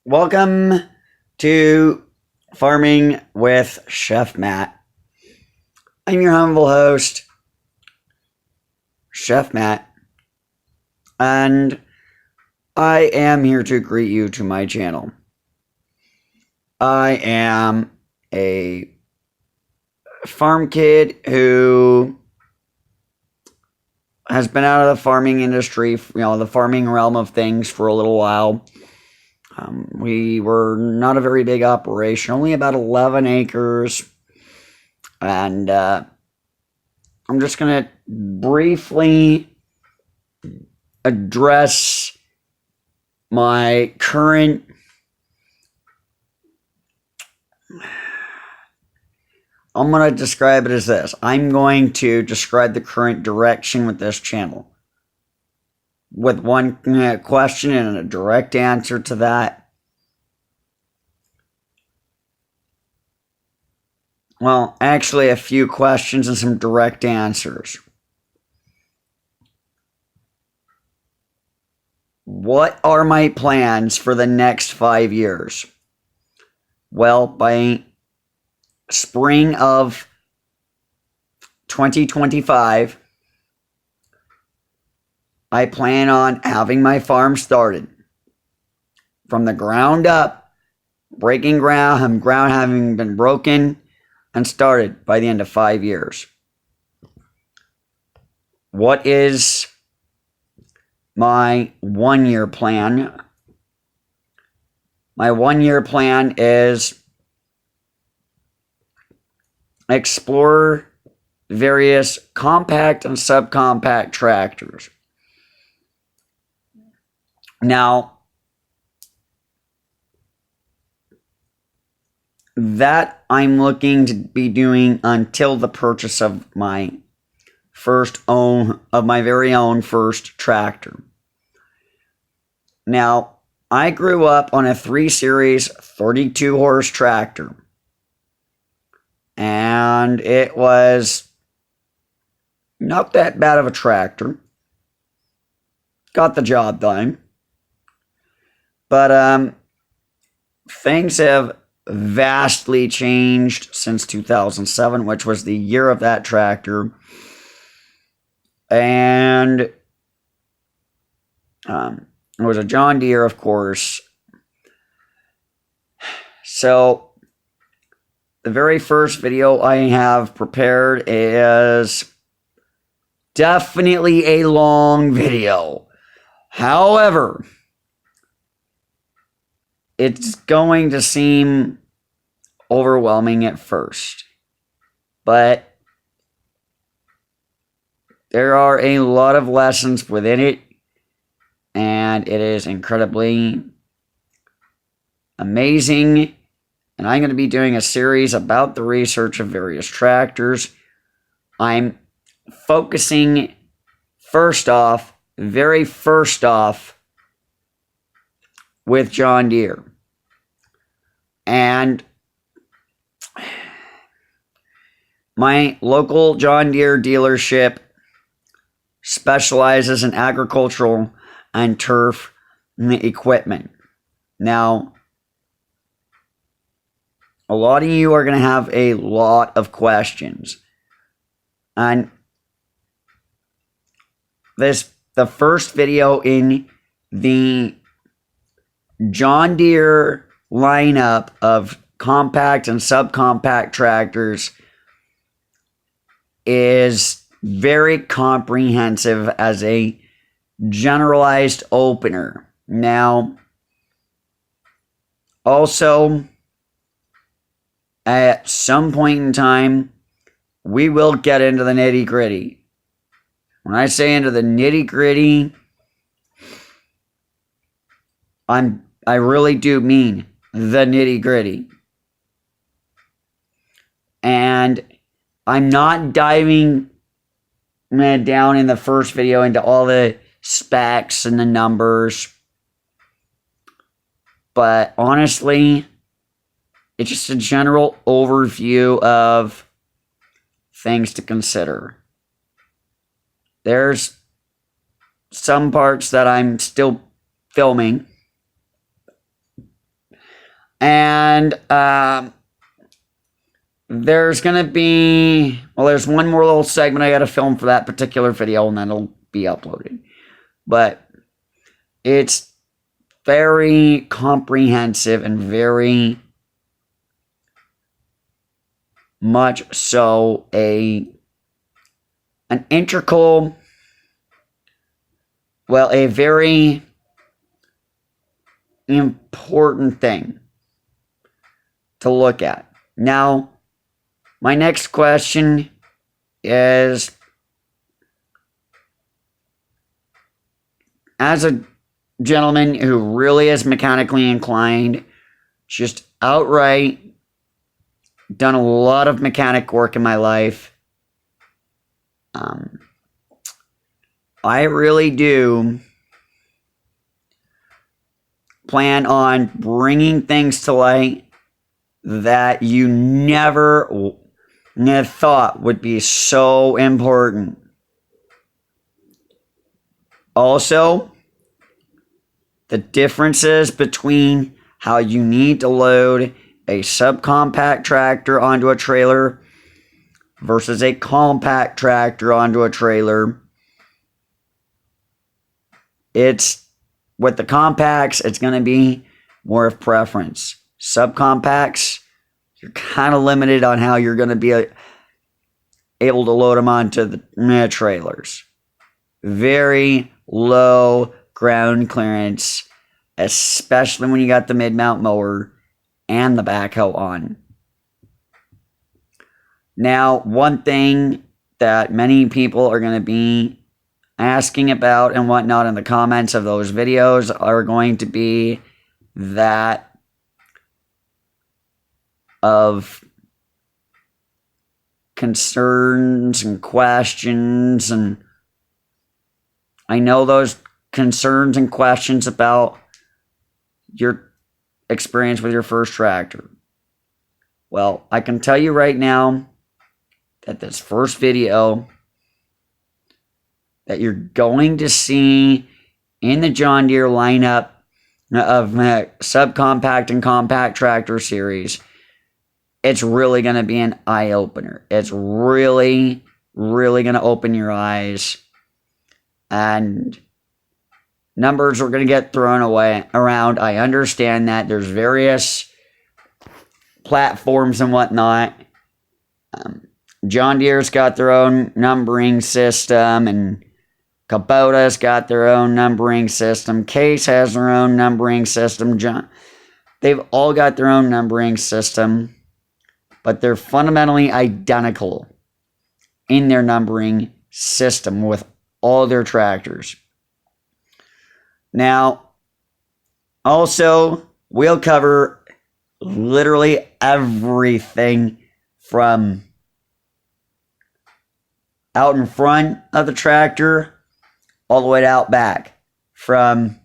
Welcome to Farming with Chef Matt. I'm your humble host, Chef Matt, and I am here to greet you to my channel. I am a farm kid who has been out of the farming industry, the farming realm of things for a little while. We were not a very big operation, only about 11 acres. And I'm just going to briefly address my current I'm going to describe it as this. I'm going to describe the current direction with this channel, with one question and a direct answer to that. Well, actually, a few questions and some direct answers. What are my plans for the next 5 years? Well, by spring of 2025, I plan on having my farm started from the ground up, breaking ground having been broken and started by the end of 5 years. What is my 1-year plan? My 1-year plan is explore various compact and subcompact tractors. Now, that I'm looking to be doing until the purchase of my very own first tractor. Now, I grew up on a 3 Series 32 horse tractor. And it was not that bad of a tractor. Got the job done. But things have vastly changed since 2007, which was the year of that tractor. And it was a John Deere, of course. So the very first video I have prepared is definitely a long video. However, it's going to seem overwhelming at first. But there are a lot of lessons within it, and it is incredibly amazing. And I'm going to be doing a series about the research of various tractors. I'm focusing very first off, with John Deere. And my local John Deere dealership specializes in agricultural and turf equipment. Now, a lot of you are going to have a lot of questions. And the first video in the John Deere lineup of compact and subcompact tractors is very comprehensive as a generalized opener. Now, also, at some point in time, we will get into the nitty-gritty. When I say into the nitty-gritty, I really do mean the nitty-gritty. And I'm not diving down in the first video into all the specs and the numbers. But honestly, it's just a general overview of things to consider. There's some parts that I'm still filming And there's going to be, well, there's one more little segment I got to film for that particular video, and then it'll be uploaded. But it's very comprehensive and very much so an integral, well, a very important thing to look at. Now, my next question is, as a gentleman who really is mechanically inclined, just outright done a lot of mechanic work in my life, I really do plan on bringing things to light that you never thought would be so important. Also, the differences between how you need to load a subcompact tractor onto a trailer versus a compact tractor onto a trailer. It's, with the compacts, it's going to be more of preference. Subcompacts, you're kind of limited on how you're going to be able to load them onto the trailers. Very low ground clearance, especially when you got the mid-mount mower and the backhoe on. Now, one thing that many people are going to be asking about and whatnot in the comments of those videos are going to be that of concerns and questions, and I know those concerns and questions about your experience with your first tractor. Well, I can tell you right now that this first video that you're going to see in the John Deere lineup of subcompact and compact tractor series, it's really going to be an eye-opener. It's really, really going to open your eyes. And numbers are going to get thrown around. I understand that. There's various platforms and whatnot. John Deere's got their own numbering system, and Kubota's got their own numbering system. Case has their own numbering system. They've all got their own numbering system, but they're fundamentally identical in their numbering system with all their tractors. Now, also, we'll cover literally everything from out in front of the tractor all the way to out back, from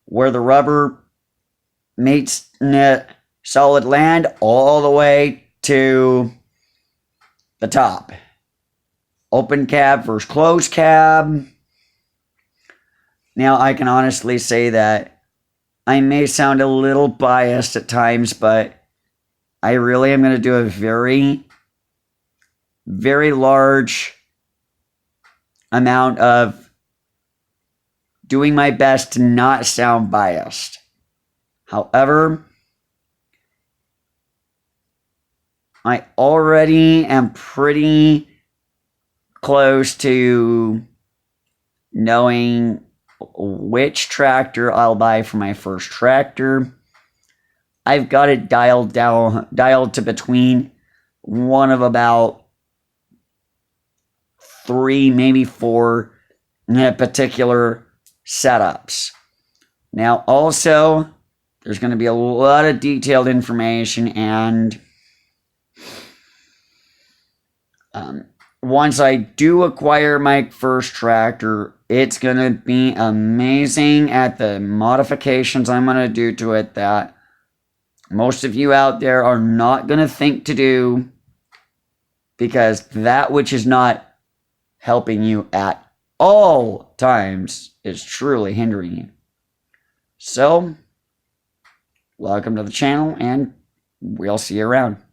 where the rubber meets solid land all the way to the top. Open cab versus closed cab. Now, I can honestly say that I may sound a little biased at times, but I really am going to do a very, very large amount of doing my best to not sound biased. However, I already am pretty close to knowing which tractor I'll buy for my first tractor. I've got it dialed to between one of about 3, maybe 4 particular setups. Now, also, there's going to be a lot of detailed information, and once I do acquire my first tractor, it's going to be amazing at the modifications I'm going to do to it that most of you out there are not going to think to do, because that which is not helping you at all times is truly hindering you. So, welcome to the channel, and we'll see you around.